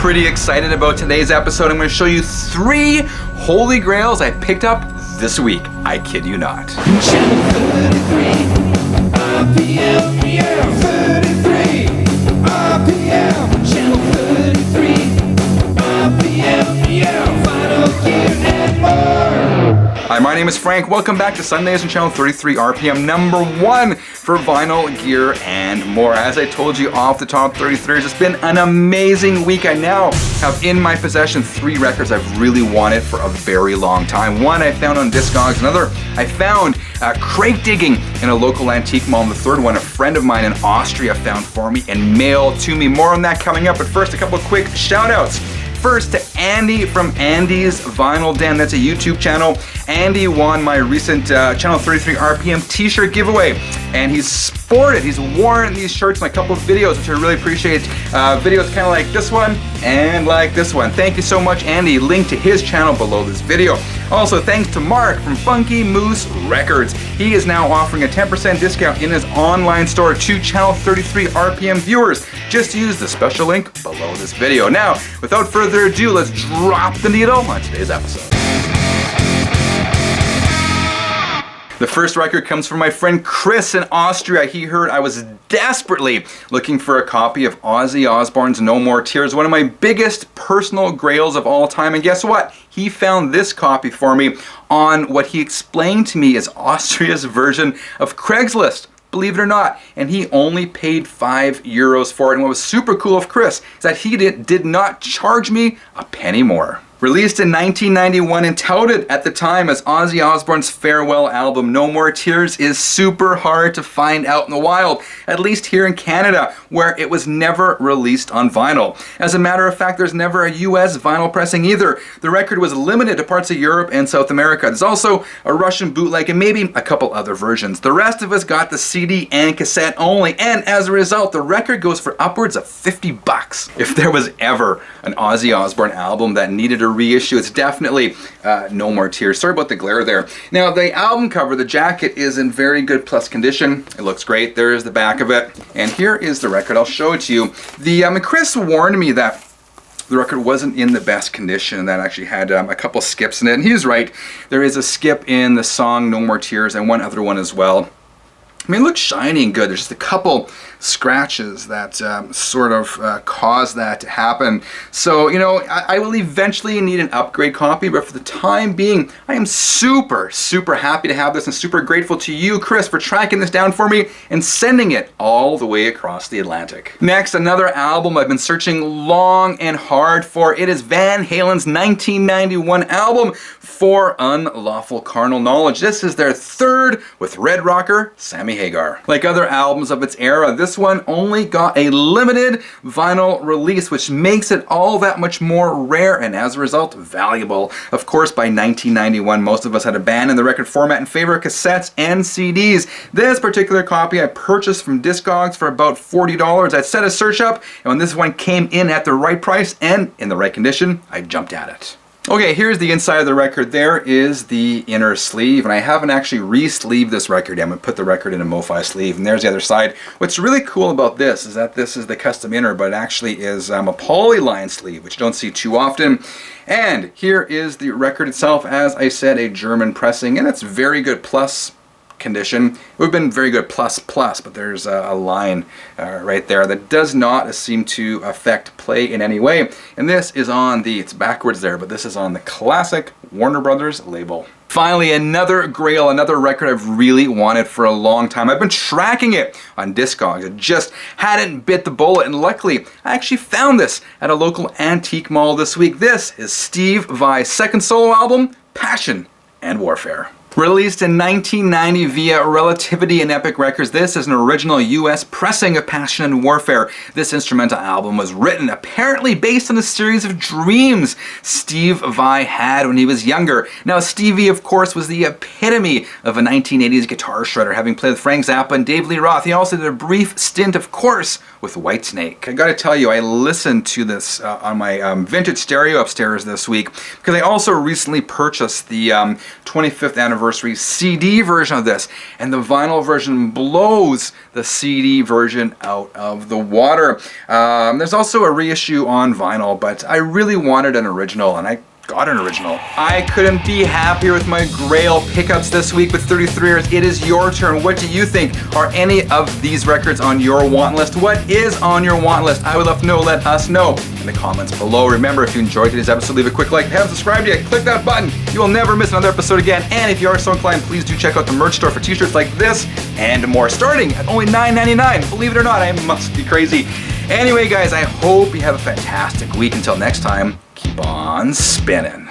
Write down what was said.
pretty excited about today's episode. I'm going to show you 3 holy grails I picked up this week. I kid you not. Channel 33 RPM, yeah, 33 RPM. Channel 33 RPM, yeah, Final Gear and more. Hi, my name is Frank. Welcome back to Sundays on Channel 33 RPM, number 1 for vinyl, gear, and more. As I told you off the top 33s, it's been an amazing week. I now have in my possession 3 records I've really wanted for a very long time. One I found on Discogs, another I found crate digging in a local antique mall, and the third one a friend of mine in Austria found for me and mailed to me. More on that coming up, but first a couple of quick shout outs. First to Andy from Andy's Vinyl Den. That's a YouTube channel. Andy won my recent Channel 33 RPM t-shirt giveaway, and he's worn these shirts in a couple of videos, which I really appreciate. Videos kind of like this one and like this one. Thank you so much, Andy. Link to his channel below this video. Also, thanks to Mark from Funky Moose Records. He is now offering a 10% discount in his online store to Channel 33 RPM viewers. Just use the special link below this video. Now, without further ado, let's drop the needle on today's episode. The first record comes from my friend Chris in Austria. He heard I was desperately looking for a copy of Ozzy Osbourne's No More Tears, one of my biggest personal grails of all time. And guess what? He found this copy for me on what he explained to me is Austria's version of Craigslist. Believe it or not, and he only paid €5 for it. And what was super cool of Chris is that he did not charge me a penny more. Released in 1991 and touted at the time as Ozzy Osbourne's farewell album, No More Tears is super hard to find out in the wild, at least here in Canada, where it was never released on vinyl. As a matter of fact, there's never a US vinyl pressing either. The record was limited to parts of Europe and South America. There's also a Russian bootleg and maybe a couple other versions. The rest of us got the CD and cassette only, and as a result, the record goes for upwards of $50. If there was ever an Ozzy Osbourne album that needed a reissue, it's definitely No More Tears. Sorry about the glare there. Now, the album cover, the jacket is in very good plus condition. It looks great. There's the back of it. And here is the record. I'll show it to you. Chris warned me that the record wasn't in the best condition and that actually had a couple skips in it. And he was right. There is a skip in the song No More Tears and one other one as well. I mean, it looks shiny and good. There's just a couple scratches that cause that to happen. So, I will eventually need an upgrade copy, but for the time being, I am super, super happy to have this and super grateful to you, Chris, for tracking this down for me and sending it all the way across the Atlantic. Next, another album I've been searching long and hard for. It is Van Halen's 1991 album, For Unlawful Carnal Knowledge. This is their third with Red Rocker Sammy Hagar. Like other albums of its era, this one only got a limited vinyl release, which makes it all that much more rare and as a result valuable. Of course, by 1991, most of us had a band in the record format in favor of cassettes and CDs. This particular copy I purchased from Discogs for about $40. I set a search up, and when this one came in at the right price and in the right condition, I jumped at it. Okay, here's the inside of the record. There is the inner sleeve, and I haven't actually re-sleeved this record yet. I'm going to put the record in a MoFi sleeve, and there's the other side. What's really cool about this is that this is the custom inner, but it actually is a polyline sleeve, which you don't see too often. And here is the record itself, as I said, a German pressing, and it's very good plus condition. It would have been very good plus, but there's a line right there that does not seem to affect play in any way. And this is on it's backwards there, but this is on the classic Warner Brothers label. Finally, another grail, another record I've really wanted for a long time. I've been tracking it on Discogs. It just hadn't bit the bullet, and luckily, I actually found this at a local antique mall this week. This is Steve Vai's second solo album, Passion and Warfare. Released in 1990 via Relativity and Epic Records, this is an original US pressing of Passion and Warfare. This instrumental album was written apparently based on a series of dreams Steve Vai had when he was younger. Now, Stevie, of course, was the epitome of a 1980s guitar shredder, having played with Frank Zappa and Dave Lee Roth. He also did a brief stint, of course, with Whitesnake. I gotta tell you, I listened to this on my vintage stereo upstairs this week because I also recently purchased the 25th anniversary anniversary CD version of this, and the vinyl version blows the CD version out of the water. There's also a reissue on vinyl, but I really wanted an original, and I got an original. I couldn't be happier with my Grail pickups this week with 33ers. It is your turn. What do you think? Are any of these records on your want list? What is on your want list? I would love to know. Let us know in the comments below. Remember, if you enjoyed today's episode, leave a quick like. If you haven't subscribed yet, click that button. You will never miss another episode again. And if you are so inclined, please do check out the merch store for t-shirts like this and more, starting at only $9.99. Believe it or not, I must be crazy. Anyway, guys, I hope you have a fantastic week. Until next time, keep on spinning.